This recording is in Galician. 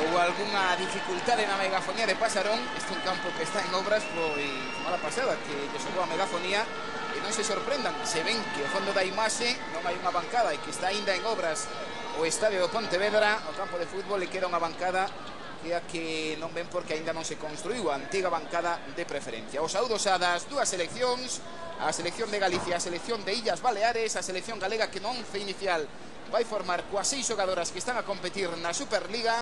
Houve algunha dificultade na megafonía de Pasarón. Este é un campo que está en obras, foi semana pasada que lle xogou a megafonía. E non se sorprendan, se ven que ao fondo da imaxe non hai unha bancada e que está aínda en obras o estadio do Pontevedra, o campo de fútbol, e queda unha bancada que a que non ven porque aínda non se construiu a antiga bancada de preferencia. Os saúdos a das dúas seleccións, a selección de Galicia, a selección de Illas Baleares, a selección galega que no once inicial vai formar coas 6 xogadoras que están a competir na Superliga.